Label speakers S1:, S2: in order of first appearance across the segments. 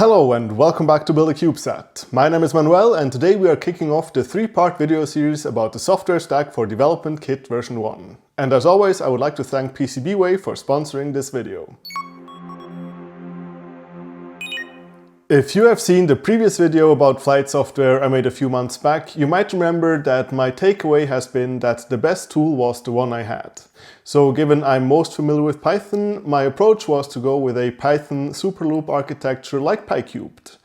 S1: Hello and welcome back to Build a CubeSat. My name is Manuel and today we are kicking off the three-part video series about the software stack for Development Kit version 1. And as always, I would like to thank PCBWay for sponsoring this video. If you have seen the previous video about flight software I made a few months back, you might remember that my takeaway has been that the best tool was the one I had. So given I'm most familiar with Python, my approach was to go with a Python superloop architecture like PyCubed.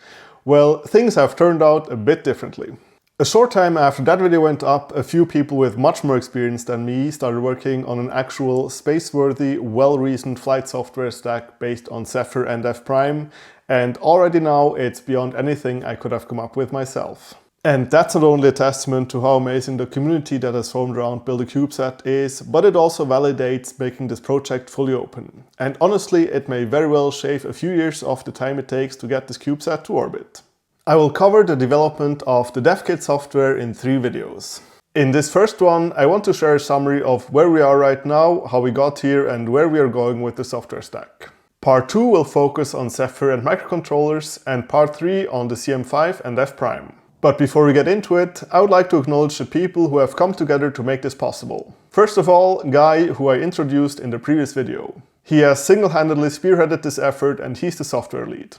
S1: Well, things have turned out a bit differently. A short time after that video went up, a few people with much more experience than me started working on an actual space-worthy, well-reasoned flight software stack based on Zephyr and Fprime, and already now it's beyond anything I could have come up with myself. And that's not only a testament to how amazing the community that has formed around Build a CubeSat is, but it also validates making this project fully open. And honestly, it may very well shave a few years off the time it takes to get this CubeSat to orbit. I will cover the development of the DevKit software in 3 videos. In this first one, I want to share a summary of where we are right now, how we got here, and where we are going with the software stack. Part 2 will focus on Zephyr and microcontrollers, and Part 3 on the CM5 and Fprime. But before we get into it, I would like to acknowledge the people who have come together to make this possible. First of all, Guy, who I introduced in the previous video. He has single-handedly spearheaded this effort and he's the software lead.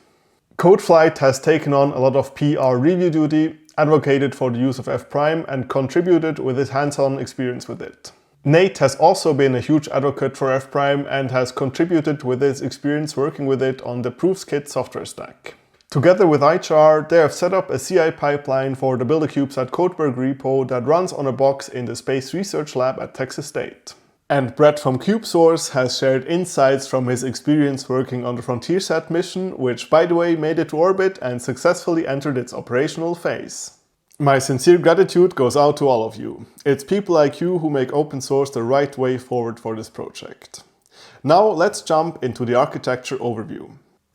S1: CodeFlight has taken on a lot of PR review duty, advocated for the use of Fprime and contributed with his hands-on experience with it. Nate has also been a huge advocate for Fprime and has contributed with his experience working with it on the ProofsKit software stack. Together with HR, they have set up a CI pipeline for the Build a CubeSat Codeberg repo that runs on a box in the Space Research Lab at Texas State. And Brett from CubeSource has shared insights from his experience working on the FrontierSat mission, which by the way made it to orbit and successfully entered its operational phase. My sincere gratitude goes out to all of you. It's people like you who make open source the right way forward for this project. Now let's jump into the architecture overview.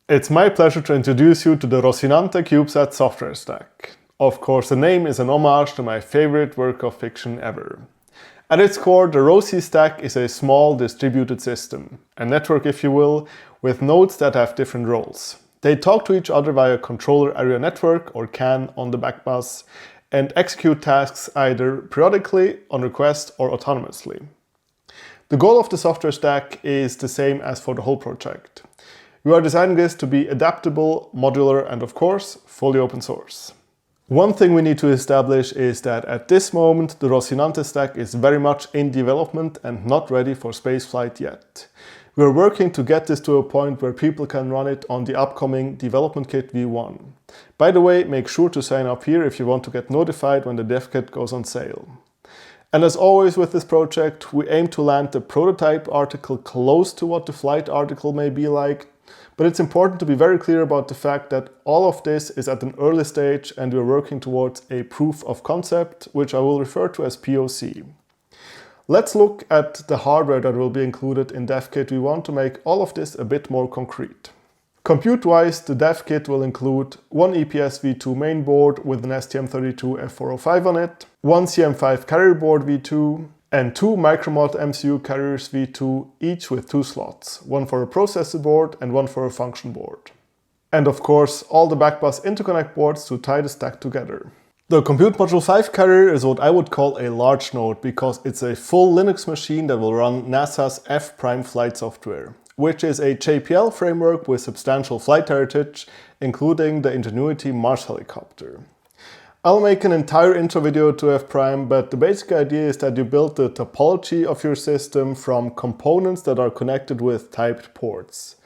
S1: It's my pleasure to introduce you to the Rocinante CubeSat software stack. Of course, the name is an homage to my favorite work of fiction ever. At its core, the Roci stack is a small distributed system, a network if you will, with nodes that have different roles. They talk to each other via controller area network or CAN on the bacBus and execute tasks either periodically, on request or autonomously. The goal of the software stack is the same as for the whole project. We are designing this to be adaptable, modular and of course, fully open source. One thing we need to establish is that at this moment the Rocinante stack is very much in development and not ready for spaceflight yet. We are working to get this to a point where people can run it on the upcoming Development Kit V1. By the way, make sure to sign up here if you want to get notified when the dev kit goes on sale. And as always with this project, we aim to land the prototype article close to what the flight article may be like. But it's important to be very clear about the fact that all of this is at an early stage and we're working towards a proof of concept, which I will refer to as POC. Let's look at the hardware that will be included in DevKit V1 to make all of this a bit more concrete. Compute-wise, the DevKit will include one EPS V2 main board with an STM32F405 on it, one CM5 Carrier Board V2, and 2 MicroMod MCU Carriers V2, each with 2 slots, one for a processor board and one for a function board. And of course, all the bacBus interconnect boards to tie the stack together. The Compute Module 5 carrier is what I would call a large node because it's a full Linux machine that will run NASA's Fprime flight software, which is a JPL framework with substantial flight heritage, including the Ingenuity Mars helicopter. I'll make an entire intro video to Fprime, but the basic idea is that you build the topology of your system from components that are connected with typed ports.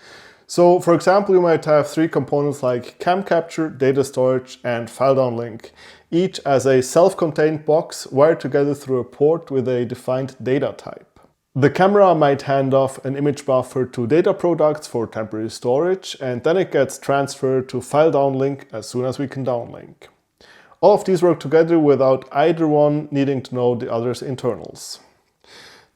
S1: So, for example, you might have 3 components like cam capture, data storage, and file downlink, each as a self-contained box wired together through a port with a defined data type. The camera might hand off an image buffer to data products for temporary storage, and then it gets transferred to file downlink as soon as we can downlink. All of these work together without either one needing to know the other's internals.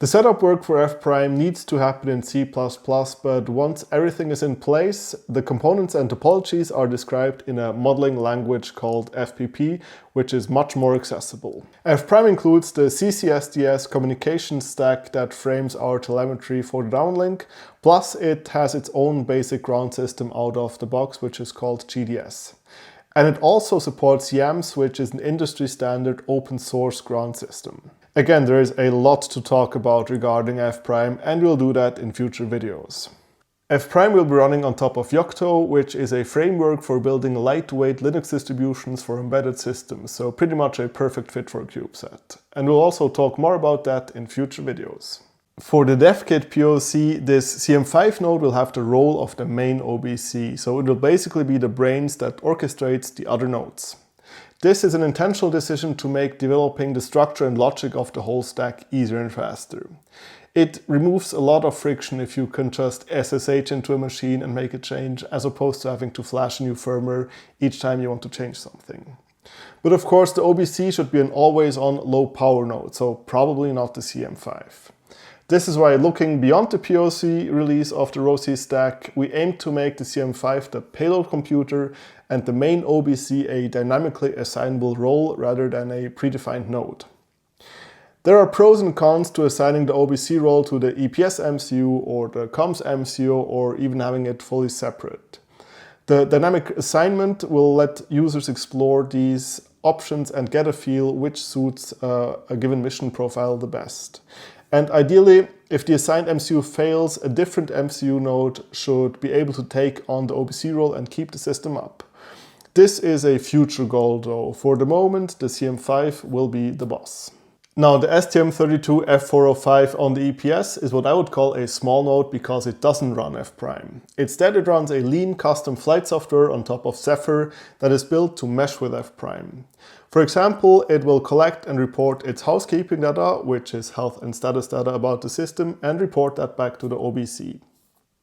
S1: The setup work for Fprime needs to happen in C++, but once everything is in place, the components and topologies are described in a modeling language called FPP, which is much more accessible. Fprime includes the CCSDS communication stack that frames our telemetry for the downlink, plus it has its own basic ground system out of the box, which is called GDS. And it also supports YAMS, which is an industry standard open source ground system. Again, there is a lot to talk about regarding Fprime, and we'll do that in future videos. Fprime will be running on top of Yocto, which is a framework for building lightweight Linux distributions for embedded systems, so pretty much a perfect fit for CubeSat. And we'll also talk more about that in future videos. For the DevKit POC, this CM5 node will have the role of the main OBC, so it will basically be the brains that orchestrates the other nodes. This is an intentional decision to make developing the structure and logic of the whole stack easier and faster. It removes a lot of friction if you can just SSH into a machine and make a change, as opposed to having to flash a new firmware each time you want to change something. But of course, the OBC should be an always-on low-power node, so probably not the CM5. This is why, looking beyond the POC release of the Roci stack, we aim to make the CM5 the payload computer and the main OBC a dynamically assignable role rather than a predefined node. There are pros and cons to assigning the OBC role to the EPS MCU or the comms MCU, or even having it fully separate. The dynamic assignment will let users explore these options and get a feel which suits a given mission profile the best. And ideally, if the assigned MCU fails, a different MCU node should be able to take on the OBC role and keep the system up. This is a future goal though. For the moment, the CM5 will be the boss. Now, the STM32F405 on the EPS is what I would call a small node because it doesn't run Fprime. Instead, it runs a lean custom flight software on top of Zephyr that is built to mesh with Fprime. For example, it will collect and report its housekeeping data, which is health and status data about the system, and report that back to the OBC.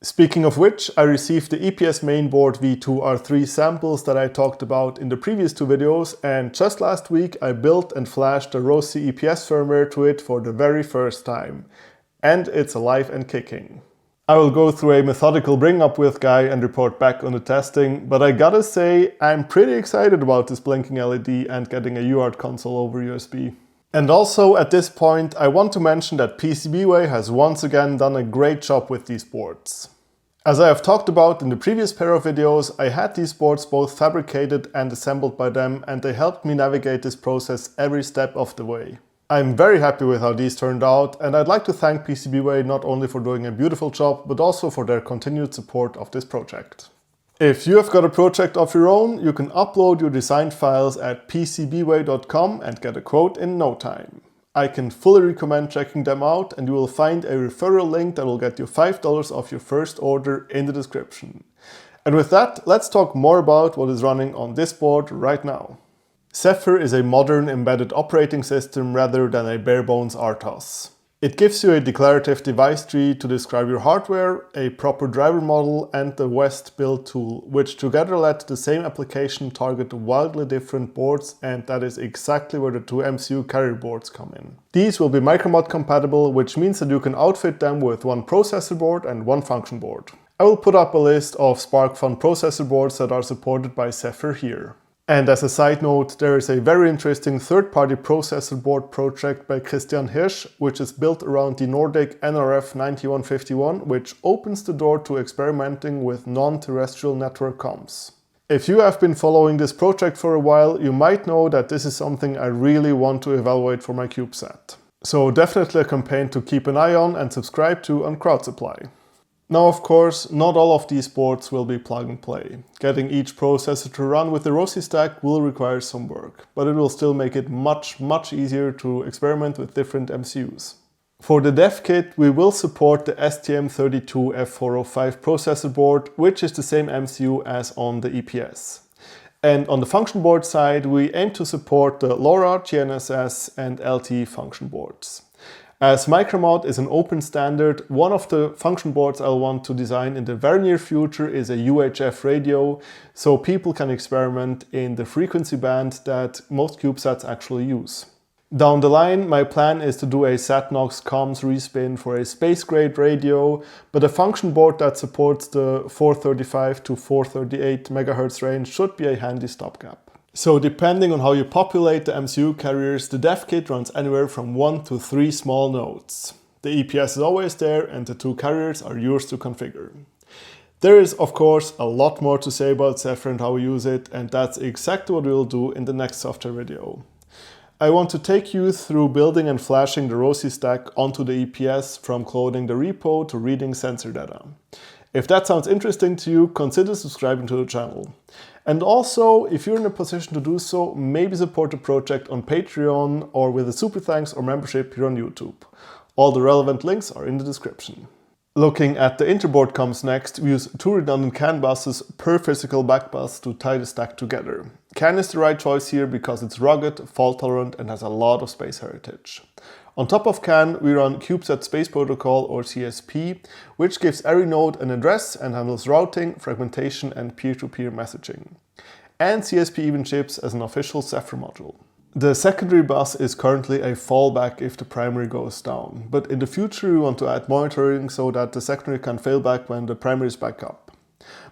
S1: Speaking of which, I received the EPS mainboard V2R3 samples that I talked about in the previous two videos, and just last week I built and flashed the Roci EPS firmware to it for the very first time. And it's alive and kicking. I will go through a methodical bring up with guy and report back on the testing, but I gotta say, I'm pretty excited about this blinking LED and getting a UART console over USB. And also, at this point, I want to mention that PCBWay has once again done a great job with these boards. As I have talked about in the previous pair of videos, I had these boards both fabricated and assembled by them, and they helped me navigate this process every step of the way. I'm very happy with how these turned out, and I'd like to thank PCBWay not only for doing a beautiful job, but also for their continued support of this project. If you have got a project of your own, you can upload your designed files at pcbway.com and get a quote in no time. I can fully recommend checking them out, and you will find a referral link that will get you $5 off your first order in the description. And with that, let's talk more about what is running on this board right now. Zephyr is a modern embedded operating system rather than a bare-bones RTOS. It gives you a declarative device tree to describe your hardware, a proper driver model, and the West build tool, which together let the same application target wildly different boards, and that is exactly where the two MCU Carrier Boards come in. These will be MicroMod compatible, which means that you can outfit them with one processor board and one function board. I will put up a list of Sparkfun processor boards that are supported by Zephyr here. And as a side note, there is a very interesting third-party processor board project by Christian Hirsch, which is built around the Nordic NRF 9151, which opens the door to experimenting with non-terrestrial network comms. If you have been following this project for a while, you might know that this is something I really want to evaluate for my CubeSat. So definitely a campaign to keep an eye on and subscribe to on CrowdSupply. Now, of course, not all of these boards will be plug and play. Getting each processor to run with the Roci stack will require some work, but it will still make it much easier to experiment with different MCUs. For the dev kit, we will support the STM32F405 processor board, which is the same MCU as on the EPS. And on the function board side, we aim to support the LoRa, GNSS, and LTE function boards. As MicroMod is an open standard, one of the function boards I'll want to design in the very near future is a UHF radio, so people can experiment in the frequency band that most CubeSats actually use. Down the line, my plan is to do a SatNox comms respin for a space-grade radio, but a function board that supports the 435 to 438 MHz range should be a handy stopgap. So depending on how you populate the MCU carriers, the dev kit runs anywhere from 1 to 3 small nodes. The EPS is always there and the 2 carriers are yours to configure. There is, of course, a lot more to say about Zephyr and how we use it, and that's exactly what we will do in the next software video. I want to take you through building and flashing the Roci stack onto the EPS, from cloning the repo to reading sensor data. If that sounds interesting to you, consider subscribing to the channel. And also, if you're in a position to do so, maybe support the project on Patreon or with a super thanks or membership here on YouTube. All the relevant links are in the description. Looking at the interboard comes next, we use 2 redundant CAN buses per physical bacBus to tie the stack together. CAN is the right choice here because it's rugged, fault tolerant and has a lot of space heritage. On top of CAN, we run CubeSat Space Protocol or CSP, which gives every node an address and handles routing, fragmentation and peer-to-peer messaging. And CSP even ships as an official Zephyr module. The secondary bus is currently a fallback if the primary goes down, but in the future we want to add monitoring so that the secondary can fail back when the primary is back up.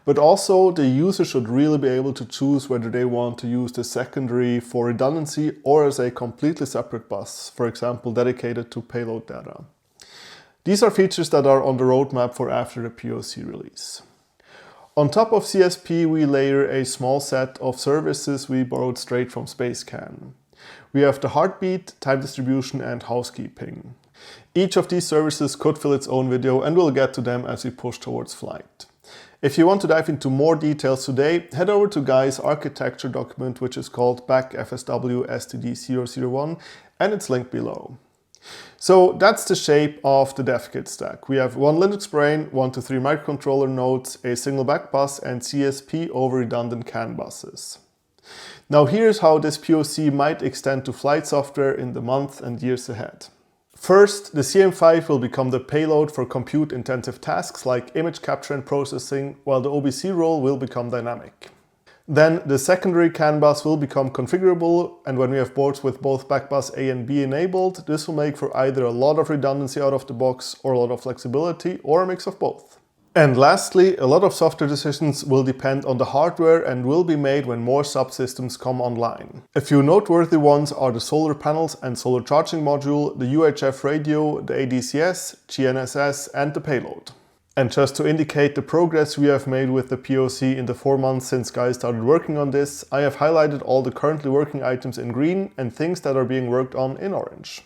S1: But also the user should really be able to choose whether they want to use the secondary for redundancy or as a completely separate bus, for example dedicated to payload data. These are features that are on the roadmap for after the POC release. On top of CSP we layer a small set of services we borrowed straight from SpaceCAN. We have the heartbeat, time distribution and housekeeping. Each of these services could fill its own video and we'll get to them as we push towards flight. If you want to dive into more details today, head over to Guy's architecture document which is called bacFSW STD001 and it's linked below. So that's the shape of the dev kit stack. We have 1 Linux brain, 1 to 3 microcontroller nodes, a single bacBus and CSP over redundant CAN buses. Now here's how this POC might extend to flight software in the months and years ahead. First, the CM5 will become the payload for compute-intensive tasks like image capture and processing, while the OBC role will become dynamic. Then the secondary CAN bus will become configurable, and when we have boards with both bacBus A and B enabled, this will make for either a lot of redundancy out of the box or a lot of flexibility or a mix of both. And lastly, a lot of software decisions will depend on the hardware and will be made when more subsystems come online. A few noteworthy ones are the solar panels and solar charging module, the UHF radio, the ADCS, GNSS and the payload. And just to indicate the progress we have made with the POC in the 4 months since Guy started working on this, I have highlighted all the currently working items in green and things that are being worked on in orange.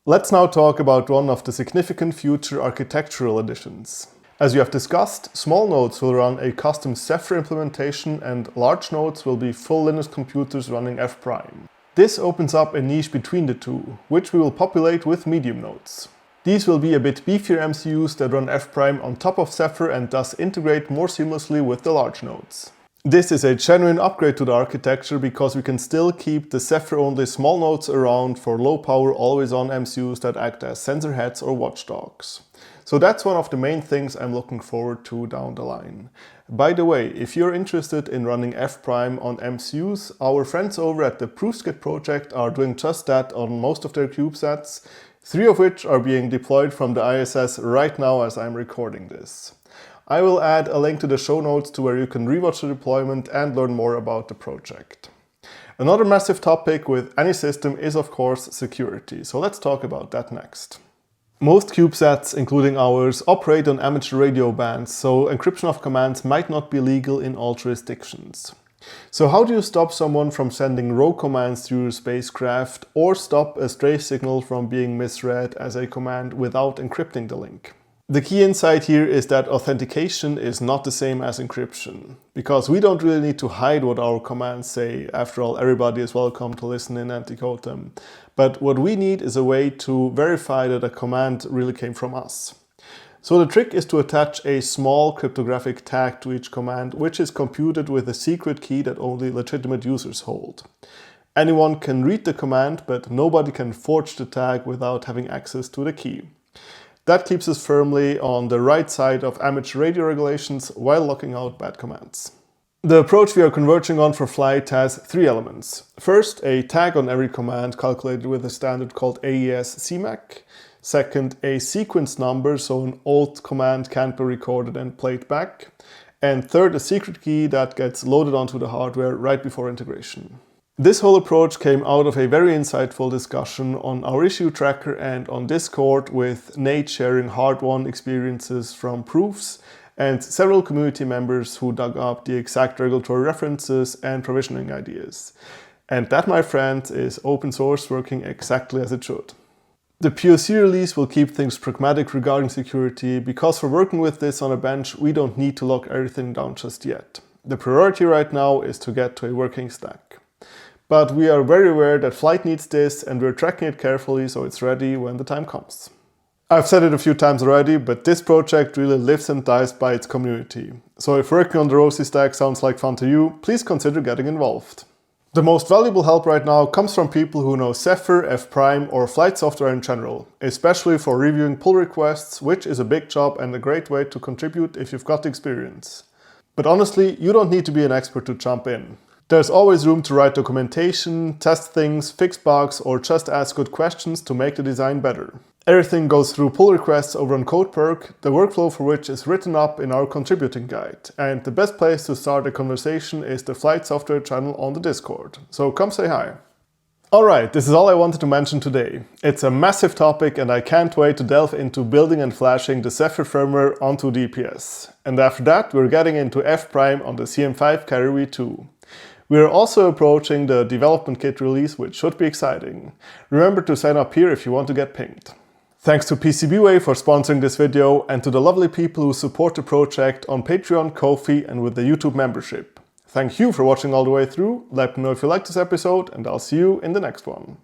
S1: Let's now talk about one of the significant future architectural additions. As we have discussed, small nodes will run a custom Zephyr implementation and large nodes will be full Linux computers running Fprime. This opens up a niche between the two, which we will populate with medium nodes. These will be a bit beefier MCUs that run Fprime on top of Zephyr and thus integrate more seamlessly with the large nodes. This is a genuine upgrade to the architecture because we can still keep the Zephyr-only small nodes around for low-power, always-on MCUs that act as sensor heads or watchdogs. So that's one of the main things I'm looking forward to down the line. By the way, if you're interested in running Fprime on MCUs, our friends over at the ProofSkit project are doing just that on most of their CubeSats, 3 of which are being deployed from the ISS right now as I'm recording this. I will add a link to the show notes to where you can rewatch the deployment and learn more about the project. Another massive topic with any system is of course security, so let's talk about that next. Most CubeSats, including ours, operate on amateur radio bands, so encryption of commands might not be legal in all jurisdictions. So how do you stop someone from sending rogue commands through your spacecraft or stop a stray signal from being misread as a command without encrypting the link? The key insight here is that authentication is not the same as encryption, because we don't really need to hide what our commands say. After all, everybody is welcome to listen in and decode them. But what we need is a way to verify that a command really came from us. So the trick is to attach a small cryptographic tag to each command, which is computed with a secret key that only legitimate users hold. Anyone can read the command, but nobody can forge the tag without having access to the key. That keeps us firmly on the right side of amateur radio regulations while locking out bad commands. The approach we are converging on for flight has three elements. First, a tag on every command calculated with a standard called AES CMAC. Second, a sequence number, so an old command can't be recorded and played back. And third, a secret key that gets loaded onto the hardware right before integration. This whole approach came out of a very insightful discussion on our issue tracker and on Discord, with Nate sharing hard-won experiences from proofs and several community members who dug up the exact regulatory references and provisioning ideas. And that, my friend, is open source working exactly as it should. The POC release will keep things pragmatic regarding security, because for working with this on a bench, we don't need to lock everything down just yet. The priority right now is to get to a working stack. But we are very aware that flight needs this, and we're tracking it carefully so it's ready when the time comes. I've said it a few times already, but this project really lives and dies by its community. So if working on the Roci stack sounds like fun to you, please consider getting involved. The most valuable help right now comes from people who know Zephyr, Fprime, or flight software in general, especially for reviewing pull requests, which is a big job and a great way to contribute if you've got experience. But honestly, you don't need to be an expert to jump in. There's always room to write documentation, test things, fix bugs, or just ask good questions to make the design better. Everything goes through pull requests over on CodePerk, the workflow for which is written up in our contributing guide. And the best place to start a conversation is the flight software channel on the Discord. So come say hi. Alright, this is all I wanted to mention today. It's a massive topic and I can't wait to delve into building and flashing the Zephyr firmware onto DPS. And after that, we're getting into Fprime on the CM5 Carrier V2. We are also approaching the development kit release, which should be exciting. Remember to sign up here if you want to get pinged. Thanks to PCBWay for sponsoring this video, and to the lovely people who support the project on Patreon, Ko-fi, and with the YouTube membership. Thank you for watching all the way through. Let me know if you liked this episode, and I'll see you in the next one.